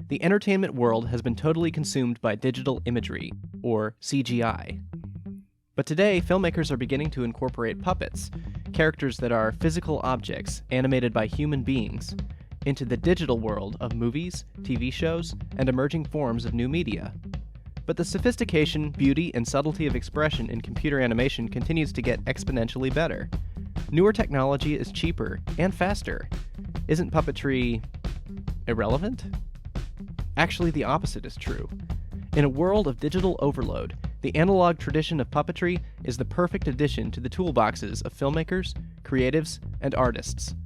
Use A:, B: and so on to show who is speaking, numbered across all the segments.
A: the entertainment world has been totally consumed by digital imagery, or CGI. But today, filmmakers are beginning to incorporate puppets, characters that are physical objects animated by human beings, into the digital world of movies, TV shows, and emerging forms of new media. But the sophistication, beauty, and subtlety of expression in computer animation continues to get exponentially better. Newer technology is cheaper and faster. Isn't puppetry irrelevant? Actually, the opposite is true. In a world of digital overload, the analog tradition of puppetry is the perfect addition to the toolboxes of filmmakers, creatives, and artists.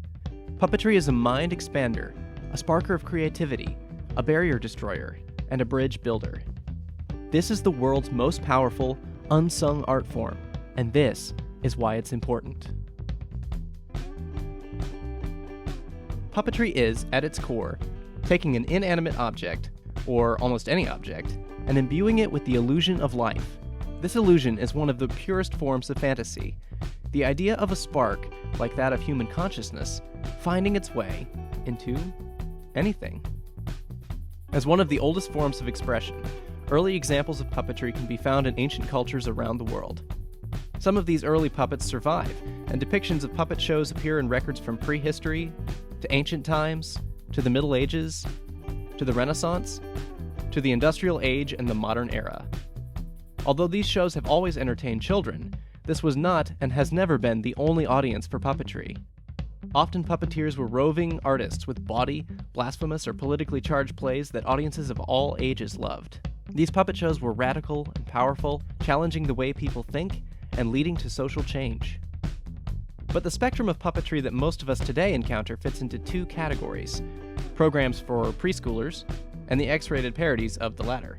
A: Puppetry is a mind expander, a sparker of creativity, a barrier destroyer, and a bridge builder. This is the world's most powerful, unsung art form, and this is why it's important. Puppetry is, at its core, taking an inanimate object, or almost any object, and imbuing it with the illusion of life. This illusion is one of the purest forms of fantasy. The idea of a spark, like that of human consciousness, finding its way into anything. As one of the oldest forms of expression, early examples of puppetry can be found in ancient cultures around the world. Some of these early puppets survive, and depictions of puppet shows appear in records from prehistory, to ancient times, to the Middle Ages, to the Renaissance, to the Industrial Age and the modern era. Although these shows have always entertained children, this was not and has never been the only audience for puppetry. Often puppeteers were roving artists with bawdy, blasphemous, or politically charged plays that audiences of all ages loved. These puppet shows were radical and powerful, challenging the way people think and leading to social change. But the spectrum of puppetry that most of us today encounter fits into two categories: programs for preschoolers and the X-rated parodies of the latter.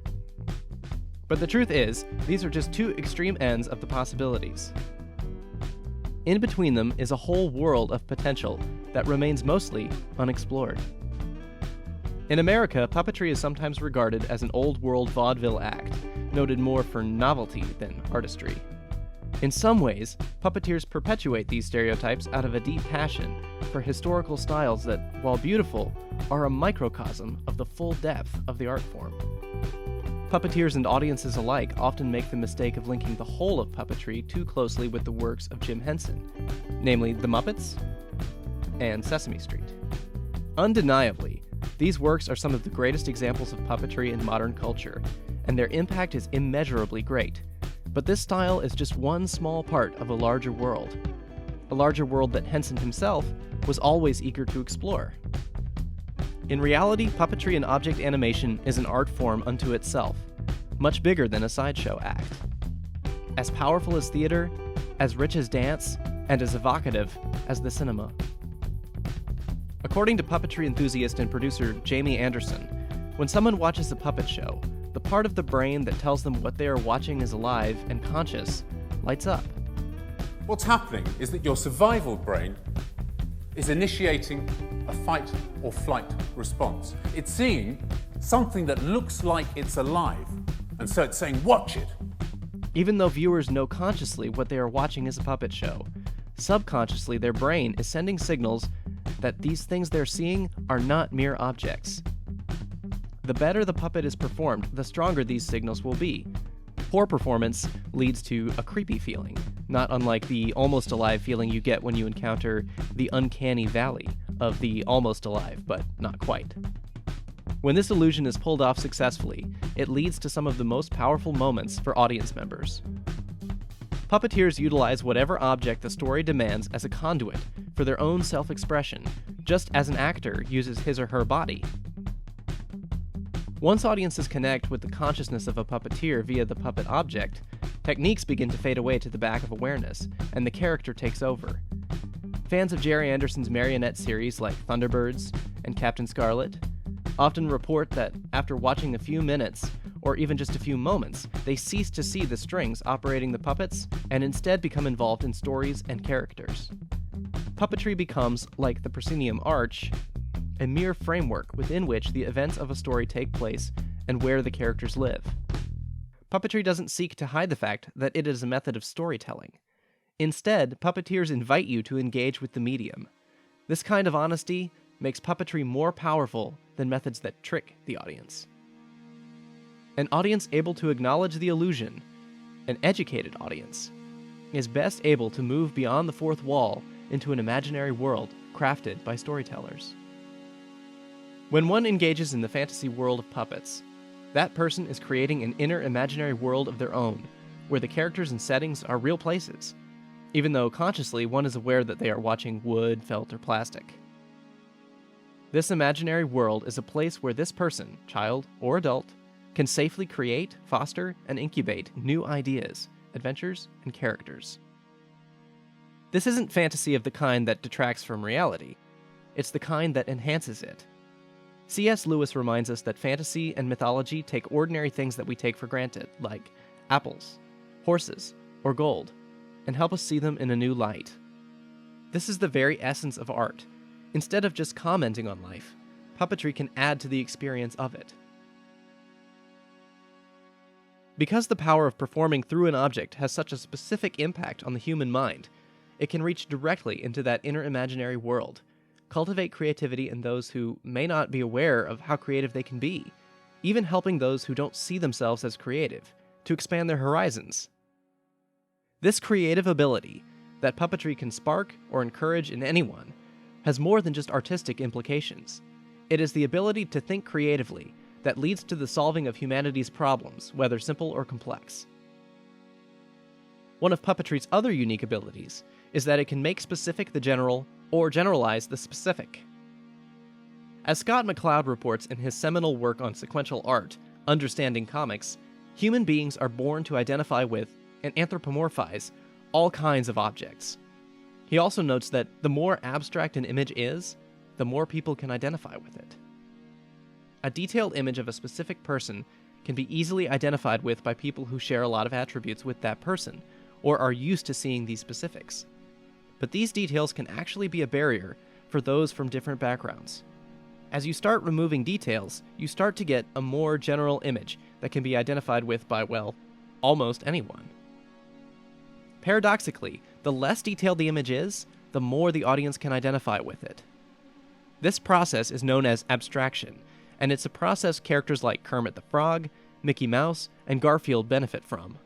A: But the truth is, these are just two extreme ends of the possibilities. In between them is a whole world of potential that remains mostly unexplored. In America, puppetry is sometimes regarded as an old-world vaudeville act, noted more for novelty than artistry. In some ways, puppeteers perpetuate these stereotypes out of a deep passion for historical styles that, while beautiful, are a microcosm of the full depth of the art form. Puppeteers and audiences alike often make the mistake of linking the whole of puppetry too closely with the works of Jim Henson, namely The Muppets and Sesame Street. Undeniably, these works are some of the greatest examples of puppetry in modern culture, and their impact is immeasurably great. But this style is just one small part of a larger world that Henson himself was always eager to explore. In reality, puppetry and object animation is an art form unto itself, much bigger than a sideshow act. As powerful as theater, as rich as dance, and as evocative as the cinema. According to puppetry enthusiast and producer Jamie Anderson, when someone watches a puppet show, the part of the brain that tells them what they are watching is alive and conscious lights up.
B: What's happening is that your survival brain is initiating a fight or flight response. It's seeing something that looks like it's alive, and so it's saying, watch it.
A: Even though viewers know consciously what they are watching is a puppet show, subconsciously their brain is sending signals that these things they're seeing are not mere objects. The better the puppet is performed, the stronger these signals will be. Poor performance leads to a creepy feeling, not unlike the almost alive feeling you get when you encounter the uncanny valley of the almost alive, but not quite. When this illusion is pulled off successfully, it leads to some of the most powerful moments for audience members. Puppeteers utilize whatever object the story demands as a conduit for their own self-expression, just as an actor uses his or her body. Once audiences connect with the consciousness of a puppeteer via the puppet object, techniques begin to fade away to the back of awareness, and the character takes over. Fans of Jerry Anderson's marionette series like Thunderbirds and Captain Scarlet often report that after watching a few minutes, or even just a few moments, they cease to see the strings operating the puppets and instead become involved in stories and characters. Puppetry becomes, like the proscenium arch, a mere framework within which the events of a story take place and where the characters live. Puppetry doesn't seek to hide the fact that it is a method of storytelling. Instead, puppeteers invite you to engage with the medium. This kind of honesty makes puppetry more powerful than methods that trick the audience. An audience able to acknowledge the illusion, an educated audience, is best able to move beyond the fourth wall into an imaginary world crafted by storytellers. When one engages in the fantasy world of puppets, that person is creating an inner imaginary world of their own, where the characters and settings are real places, even though consciously one is aware that they are watching wood, felt, or plastic. This imaginary world is a place where this person, child or adult, can safely create, foster, and incubate new ideas, adventures, and characters. This isn't fantasy of the kind that detracts from reality. It's the kind that enhances it. C.S. Lewis reminds us that fantasy and mythology take ordinary things that we take for granted, like apples, horses, or gold, and help us see them in a new light. This is the very essence of art. Instead of just commenting on life, puppetry can add to the experience of it. Because the power of performing through an object has such a specific impact on the human mind, it can reach directly into that inner imaginary world, cultivate creativity in those who may not be aware of how creative they can be, even helping those who don't see themselves as creative to expand their horizons. This creative ability that puppetry can spark or encourage in anyone has more than just artistic implications. It is the ability to think creatively that leads to the solving of humanity's problems, whether simple or complex. One of puppetry's other unique abilities is that it can make specific the general or generalize the specific. As Scott McCloud reports in his seminal work on sequential art, Understanding Comics, human beings are born to identify with and anthropomorphize all kinds of objects. He also notes that the more abstract an image is, the more people can identify with it. A detailed image of a specific person can be easily identified with by people who share a lot of attributes with that person, or are used to seeing these specifics. But these details can actually be a barrier for those from different backgrounds. As you start removing details, you start to get a more general image that can be identified with by, well, almost anyone. Paradoxically, the less detailed the image is, the more the audience can identify with it. This process is known as abstraction, and it's a process characters like Kermit the Frog, Mickey Mouse, and Garfield benefit from.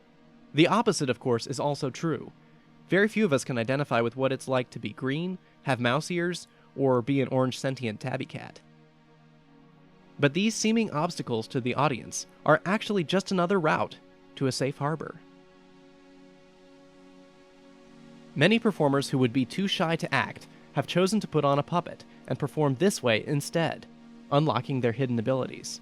A: The opposite, of course, is also true. Very few of us can identify with what it's like to be green, have mouse ears, or be an orange sentient tabby cat. But these seeming obstacles to the audience are actually just another route to a safe harbor. Many performers who would be too shy to act have chosen to put on a puppet and perform this way instead, unlocking their hidden abilities.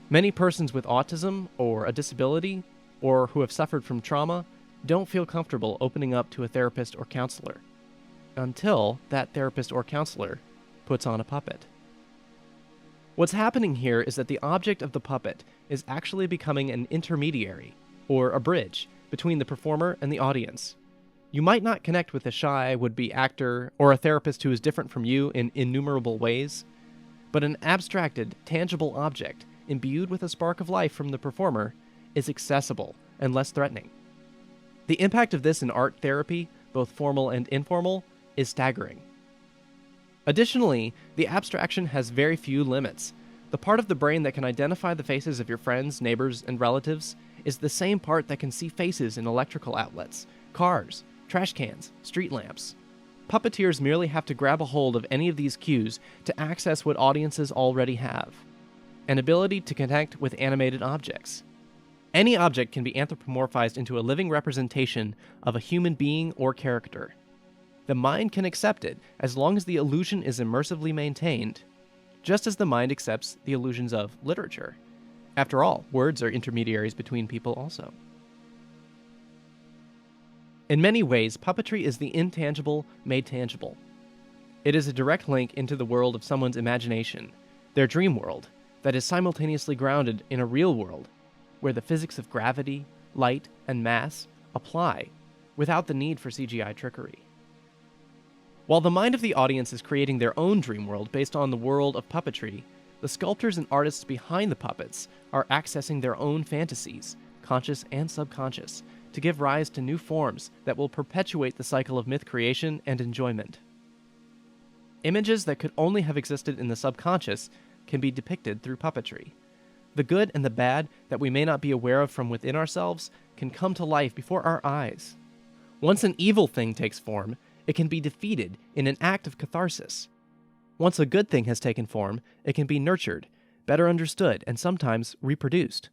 A: Many persons with autism or a disability, or who have suffered from trauma, don't feel comfortable opening up to a therapist or counselor, until that therapist or counselor puts on a puppet. What's happening here is that the object of the puppet is actually becoming an intermediary, or a bridge, between the performer and the audience. You might not connect with a shy would-be actor or a therapist who is different from you in innumerable ways, but an abstracted, tangible object imbued with a spark of life from the performer is accessible and less threatening. The impact of this in art therapy, both formal and informal, is staggering. Additionally, the abstraction has very few limits. The part of the brain that can identify the faces of your friends, neighbors, and relatives is the same part that can see faces in electrical outlets, cars, trash cans, street lamps. Puppeteers merely have to grab a hold of any of these cues to access what audiences already have: an ability to connect with animated objects. Any object can be anthropomorphized into a living representation of a human being or character. The mind can accept it as long as the illusion is immersively maintained, just as the mind accepts the illusions of literature. After all, words are intermediaries between people also. In many ways, puppetry is the intangible made tangible. It is a direct link into the world of someone's imagination, their dream world, that is simultaneously grounded in a real world, where the physics of gravity, light, and mass apply without the need for CGI trickery. While the mind of the audience is creating their own dream world based on the world of puppetry, the sculptors and artists behind the puppets are accessing their own fantasies, conscious and subconscious, to give rise to new forms that will perpetuate the cycle of myth creation and enjoyment. Images that could only have existed in the subconscious can be depicted through puppetry. The good and the bad that we may not be aware of from within ourselves can come to life before our eyes. Once an evil thing takes form, it can be defeated in an act of catharsis. Once a good thing has taken form, it can be nurtured, better understood, and sometimes reproduced.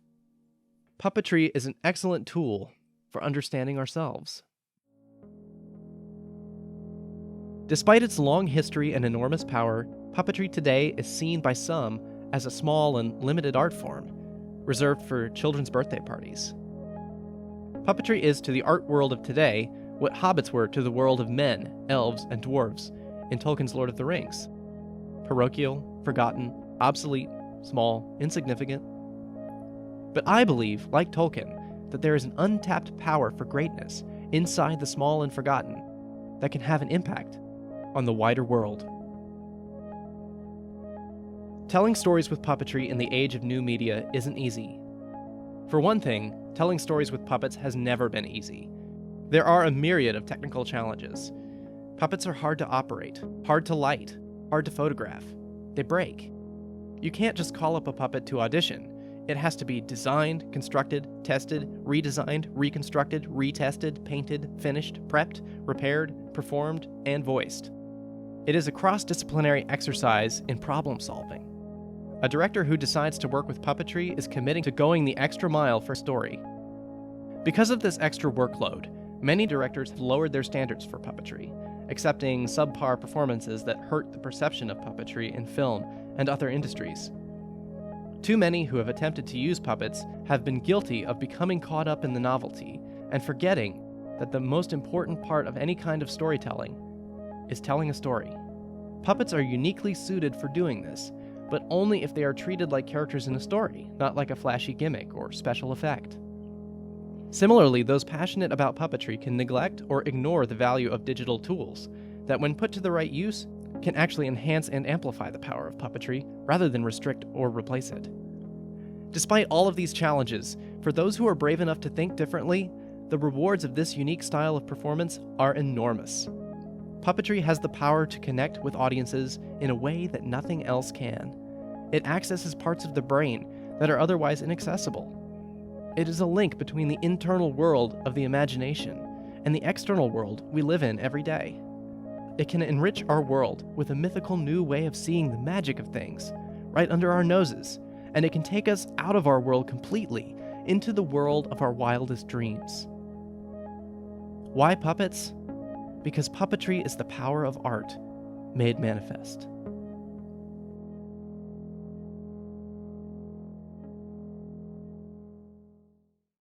A: Puppetry is an excellent tool for understanding ourselves. Despite its long history and enormous power, puppetry today is seen by some as a small and limited art form, reserved for children's birthday parties. Puppetry is to the art world of today what hobbits were to the world of men, elves, and dwarves in Tolkien's Lord of the Rings. Parochial, forgotten, obsolete, small, insignificant. But I believe, like Tolkien, that there is an untapped power for greatness inside the small and forgotten that can have an impact on the wider world. Telling stories with puppetry in the age of new media isn't easy. For one thing, telling stories with puppets has never been easy. There are a myriad of technical challenges. Puppets are hard to operate, hard to light, hard to photograph. They break. You can't just call up a puppet to audition. It has to be designed, constructed, tested, redesigned, reconstructed, retested, painted, finished, prepped, repaired, performed, and voiced. It is a cross-disciplinary exercise in problem solving. A director who decides to work with puppetry is committing to going the extra mile for a story. Because of this extra workload, many directors have lowered their standards for puppetry, accepting subpar performances that hurt the perception of puppetry in film and other industries. Too many who have attempted to use puppets have been guilty of becoming caught up in the novelty and forgetting that the most important part of any kind of storytelling is telling a story. Puppets are uniquely suited for doing this, but only if they are treated like characters in a story, not like a flashy gimmick or special effect. Similarly, those passionate about puppetry can neglect or ignore the value of digital tools that, when put to the right use, can actually enhance and amplify the power of puppetry rather than restrict or replace it. Despite all of these challenges, for those who are brave enough to think differently, the rewards of this unique style of performance are enormous. Puppetry has the power to connect with audiences in a way that nothing else can. It accesses parts of the brain that are otherwise inaccessible. It is a link between the internal world of the imagination and the external world we live in every day. It can enrich our world with a mythical new way of seeing the magic of things right under our noses, and it can take us out of our world completely into the world of our wildest dreams. Why puppets? Because puppetry is the power of art made manifest.